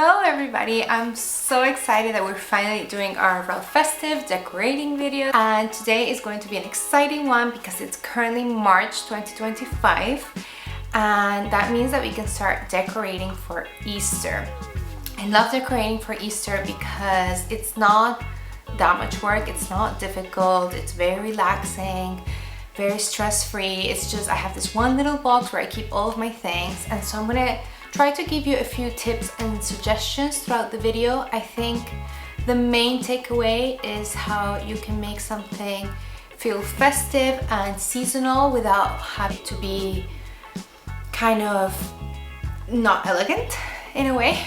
Hello everybody, I'm so excited that we're finally doing our Ralfestive decorating video, and today is going to be an exciting one because it's currently March 2025 and that means that we can start decorating for Easter. I love decorating for Easter because it's not that much work, it's not difficult, it's very relaxing, very stress-free. It's just I have this one little box where I keep all of my things, and so I'm gonna try to give you a few tips and suggestions throughout the video. I think the main takeaway is how you can make something feel festive and seasonal without having to be kind of not elegant in a way.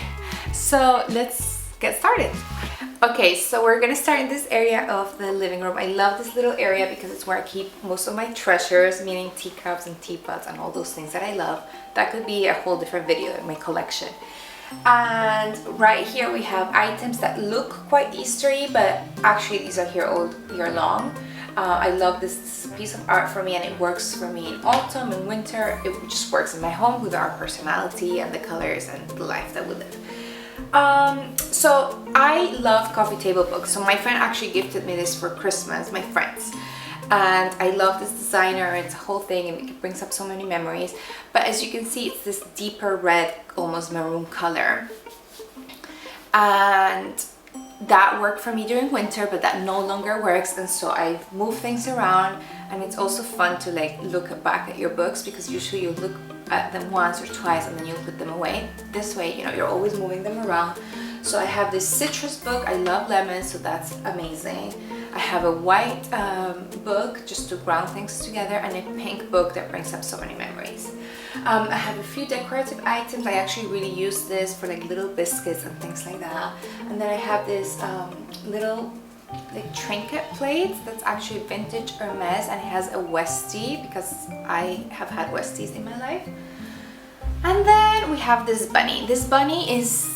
So let's get started. Okay, so we're gonna start in this area of the living room. I love this little area because it's where I keep most of my treasures, meaning teacups and teapots and all those things that I love. That could be a whole different video in my collection. And right here we have items that look quite Eastery, but actually these are here all year long. I love this piece of art for me, and it works for me in autumn and winter. It just works in my home with our personality and the colors and the life that we live. So I love coffee table books. So my friend actually gifted me this for Christmas, my friends. And I love this designer, it's a whole thing and it brings up so many memories. But as you can see, it's this deeper red, almost maroon color. And that worked for me during winter, but that no longer works. And so I've moved things around, and it's also fun to like look back at your books because usually you look at them once or twice and then you'll put them away. This way, you know, you're always moving them around. So I have this citrus book. I love lemons, so that's amazing. I have a white book just to ground things together, and a pink book that brings up so many memories. I have a few decorative items. I actually really use this for like little biscuits and things like that. And then I have this little like trinket plate that's actually vintage Hermes, and it has a Westie because I have had Westies in my life. And then we have this bunny. This bunny is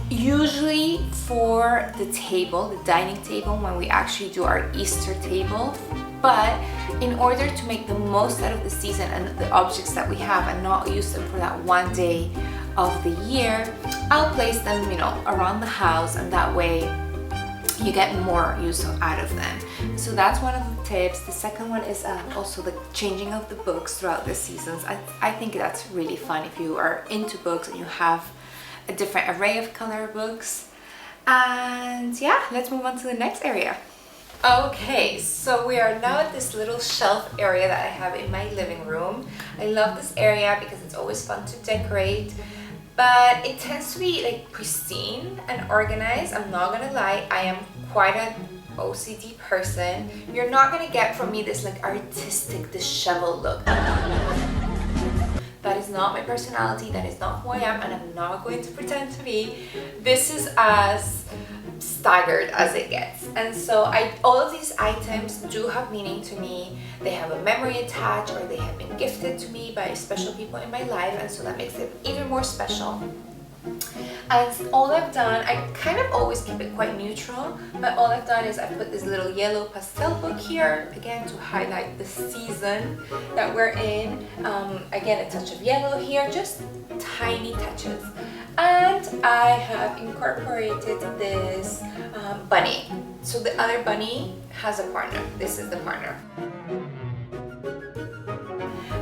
usually for the table, the dining table, when we actually do our Easter table. But in order to make the most out of the season and the objects that we have and not use them for that one day of the year, I'll place them, you know, around the house, and that way you get more use out of them. So that's one of the tips. The second one is also the changing of the books throughout the seasons. I think that's really fun if you are into books and you have a different array of color books. And yeah, let's move on to the next area. Okay, so we are now at this little shelf area that I have in my living room. I love this area because it's always fun to decorate, but it tends to be like pristine and organized. I'm not gonna lie, I am quite an OCD person. You're not gonna get from me this like artistic disheveled look. That is not my personality, that is not who I am, and I'm not going to pretend to be. This is as staggered as it gets. And so all of these items do have meaning to me. They have a memory attached, or they have been gifted to me by special people in my life, and so that makes it even more special. And all I've done, I kind of always keep it quite neutral, but all I've done is I put this little yellow pastel book here, again to highlight the season that we're in. Again, a touch of yellow here, just tiny touches. And I have incorporated this bunny. So the other bunny has a partner. This is the partner.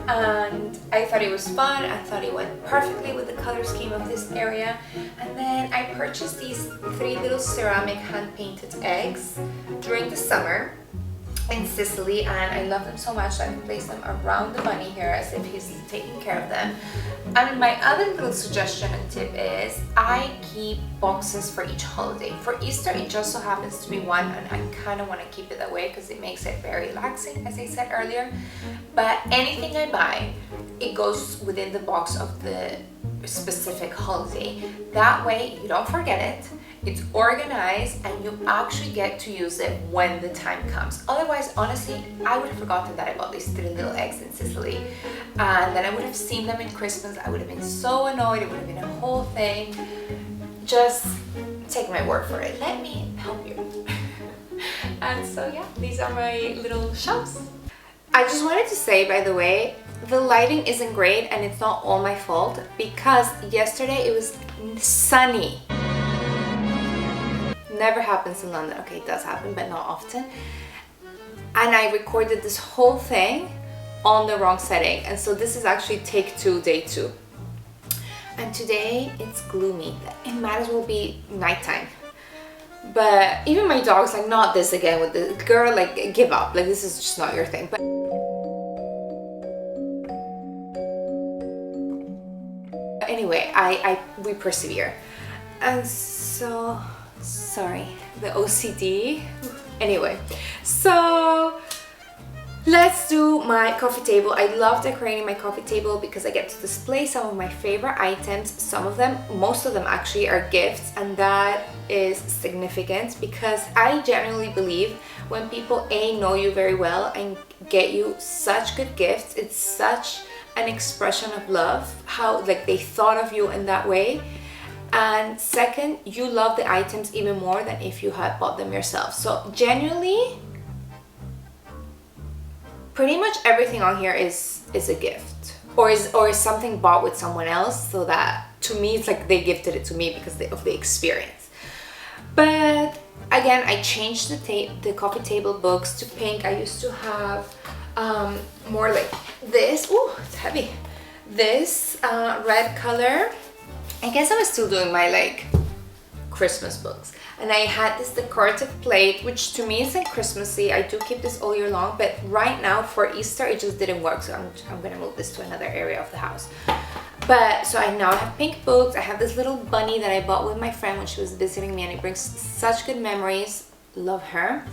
And I thought it was fun. I thought it went perfectly with the color scheme of this area. And then I purchased these 3 little ceramic hand-painted eggs during the summer in Sicily, and I love them so much that I placed them around the bunny here as if he's taking care of them. And my other little suggestion and tip is I keep boxes for each holiday. For Easter, it just so happens to be one, and I kind of want to keep it that way because it makes it very relaxing, as I said earlier. But anything I buy, it goes within the box of the specific holiday. That way you don't forget it, it's organized, and you actually get to use it when the time comes. Otherwise, honestly, I would have forgotten that I bought these 3 little eggs in Sicily, and then I would have seen them in Christmas. I would have been so annoyed. It would have been a whole thing. Just take my word for it. Let me help you. And so yeah, these are my little shelves. I just wanted to say, by the way, the lighting isn't great and it's not all my fault because yesterday it was sunny. Never happens in London. Okay, it does happen, but not often. And I recorded this whole thing on the wrong setting. And so this is actually take 2, day 2. And today it's gloomy. It might as well be nighttime. But even my dog's like, not this again with the girl, like give up. Like this is just not your thing. But anyway, we persevere. And so, sorry, the OCD. Anyway, so let's do my coffee table. I love decorating my coffee table because I get to display some of my favorite items. Some of them, most of them actually are gifts, and that is significant because I genuinely believe when people know you very well and get you such good gifts, it's such an expression of love, how like they thought of you in that way. And second, you love the items even more than if you had bought them yourself. So genuinely, pretty much everything on here is a gift or is something bought with someone else, so that to me it's like they gifted it to me because of the experience. But again, I changed the coffee table books to pink. I used to have more like this. Oh, it's heavy. This red color. I guess I was still doing my like Christmas books. And I had this decorative plate, which to me is like Christmassy. I do keep this all year long, but right now for Easter it just didn't work, so I'm gonna move this to another area of the house. But so I now have pink books. I have this little bunny that I bought with my friend when she was visiting me, and it brings such good memories. Love her.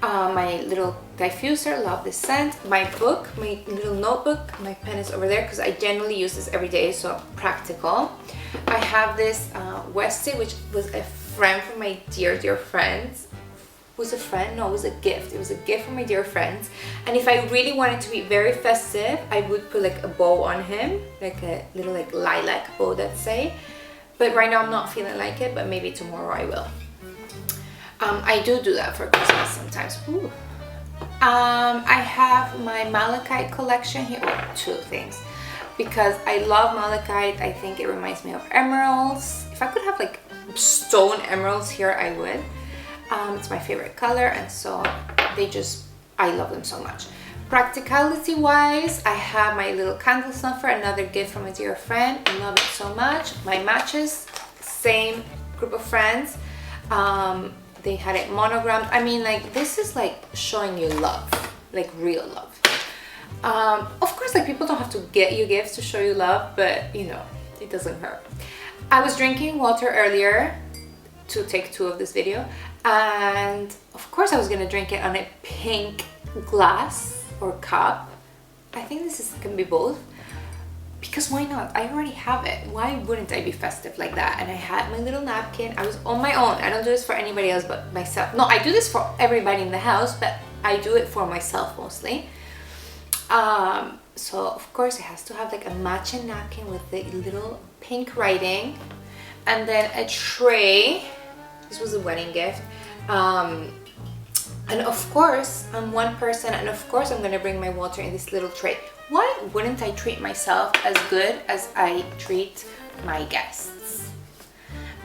My little diffuser, love this scent. My book, my little notebook, my pen is over there because I generally use this every day, so practical. I have this Westie, which was a friend from my dear friends. Was a friend? No, it was a gift. It was a gift from my dear friends. And if I really wanted to be very festive, I would put like a bow on him, like a little like lilac bow, let's say. But right now I'm not feeling like it, but maybe tomorrow I will. I do that for Christmas sometimes. Ooh. I have my malachite collection here. Oh, 2 things. Because I love malachite. I think it reminds me of emeralds. If I could have like stone emeralds here, I would. It's my favorite color, and so I love them so much. Practicality wise, I have my little candle snuffer, another gift from a dear friend. I love it so much. My matches, same group of friends. They had it monogrammed. I mean, like, this is like showing you love, like real love. Of course, like people don't have to get you gifts to show you love, but you know, it doesn't hurt. I was drinking water earlier to take 2 of this video, and of course I was gonna drink it on a pink glass or cup. I think this can be both, because why not? I already have it. Why wouldn't I be festive like that? And I had my little napkin. I was on my own. I don't do this for anybody else but myself. No, I do this for everybody in the house, but I do it for myself mostly. So of course it has to have like a matching napkin with the little pink writing, and then a tray. This was a wedding gift. And of course I'm one person, and of course I'm gonna bring my water in this little tray. Why wouldn't I treat myself as good as I treat my guests?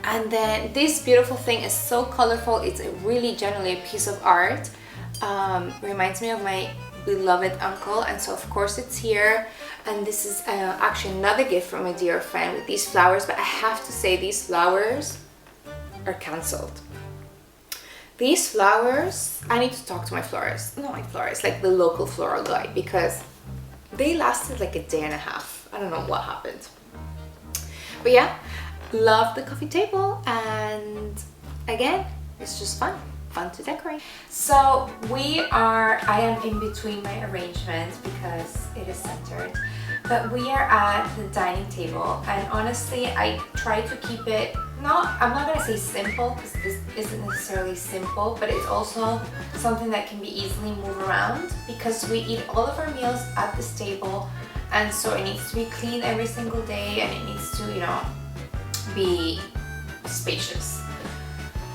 And then this beautiful thing is so colorful. It's really generally a piece of art. Reminds me of my beloved uncle, and so of course it's here. And this is actually another gift from a dear friend with these flowers, but I have to say these flowers are cancelled. These flowers, I need to talk to my florist, not my florist, like the local floral guy, because they lasted like a day and a half. I don't know what happened. But yeah, love the coffee table, and again, it's just fun to decorate. So I am in between my arrangements because it is centered, but we are at the dining table, and honestly I try to keep it, I'm not gonna say simple because this isn't necessarily simple, but it's also something that can be easily moved around because we eat all of our meals at this table, and so it needs to be clean every single day, and it needs to, you know, be spacious.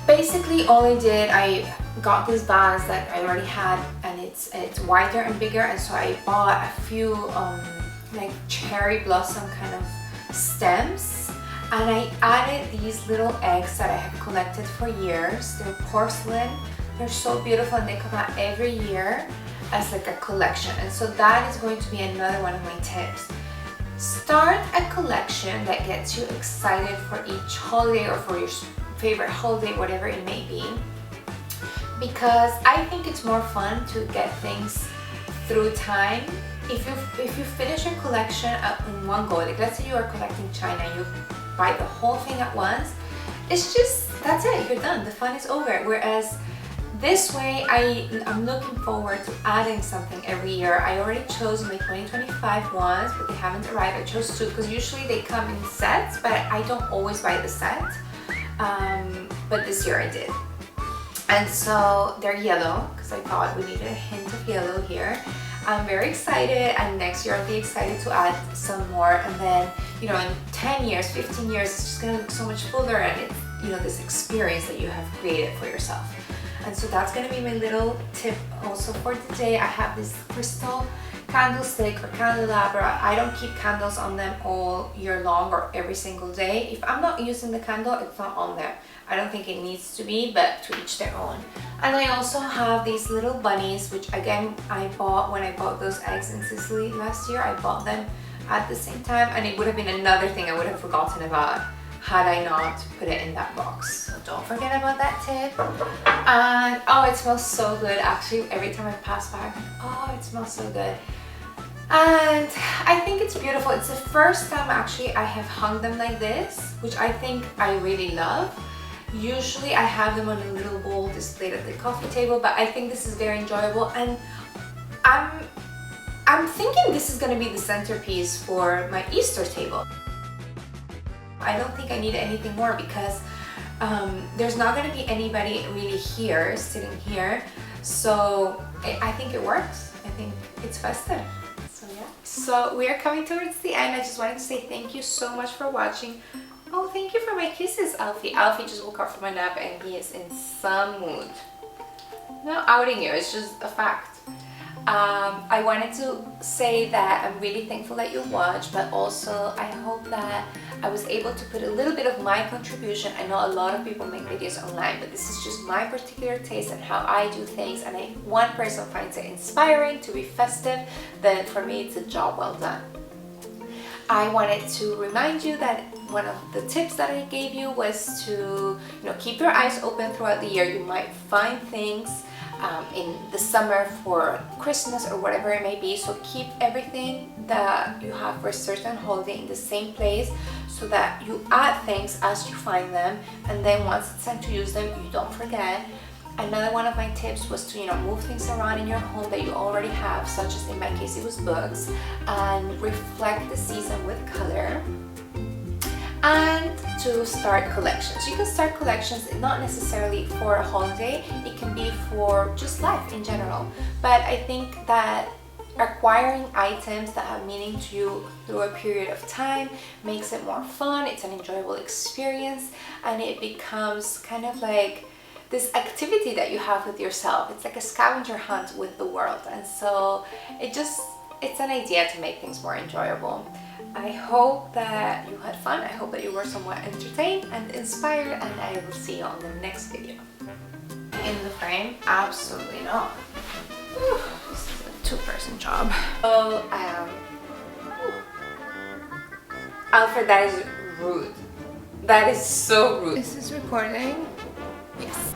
Basically all I did, I got this vase that I already had, and it's wider and bigger, and so I bought a few like cherry blossom kind of stems, and I added these little eggs that I have collected for years. They're porcelain, they're so beautiful, and they come out every year as like a collection. And so that is going to be another one of my tips. Start a collection that gets you excited for each holiday or for your favorite holiday, whatever it may be, because I think it's more fun to get things through time. If you finish your collection up in one go, like let's say you are collecting china, you buy the whole thing at once, it's just, that's it, you're done, the fun is over. Whereas this way, I'm looking forward to adding something every year. I already chose my 2025 ones, but they haven't arrived. I chose 2 because usually they come in sets, but I don't always buy the set. But this year I did. And so they're yellow because I thought we needed a hint of yellow here. I'm very excited, and next year I'll be excited to add some more. And then, you know, in 10 years, 15 years, it's just gonna look so much fuller, and it's, you know, this experience that you have created for yourself. And so that's gonna be my little tip also for today. I have this crystal candlestick or candelabra. I don't keep candles on them all year long or every single day. If I'm not using the candle, it's not on there. I don't think it needs to be, but to each their own. And I also have these little bunnies, which again, I bought when I bought those eggs in Sicily last year. I bought them at the same time, and it would have been another thing I would have forgotten about had I not put it in that box. So don't forget about that tip. And oh, it smells so good. Actually, every time I pass by, I'm like, oh, it smells so good. And I think it's beautiful. It's the first time actually I have hung them like this, which I think I really love. Usually I have them on a little bowl displayed at the coffee table, but I think this is very enjoyable, and I'm thinking this is gonna be the centerpiece for my Easter table. I don't think I need anything more because there's not going to be anybody really here, sitting here. So I think it works. I think it's festive. So yeah. So we are coming towards the end. I just wanted to say thank you so much for watching. Oh, thank you for my kisses, Alfie. Alfie just woke up from a nap and he is in some mood. Not outing you, it's just a fact. I wanted to say that I'm really thankful that you watched, but also I hope that I was able to put a little bit of my contribution. I know a lot of people make videos online, but this is just my particular taste and how I do things, and if one person finds it inspiring to be festive, then for me it's a job well done. I wanted to remind you that one of the tips that I gave you was to, keep your eyes open throughout the year. You might find things in the summer for Christmas or whatever it may be, so keep everything that you have for a certain holiday in the same place so that you add things as you find them, and then once it's time to use them, you don't forget. Another one of my tips was to move things around in your home that you already have, such as in my case it was books, and reflect the season with color. And to start collections. You can start collections not necessarily for a holiday, it can be for just life in general. But I think that acquiring items that have meaning to you through a period of time makes it more fun, it's an enjoyable experience, and it becomes kind of like this activity that you have with yourself. It's like a scavenger hunt with the world, and so it's an idea to make things more enjoyable. I hope that you had fun. I hope that you were somewhat entertained and inspired, and I will see you on the next video. In the frame? Absolutely not. Whew, this is a two-person job. Oh, Alfred, that is rude. That is so rude. Is this recording? Yes.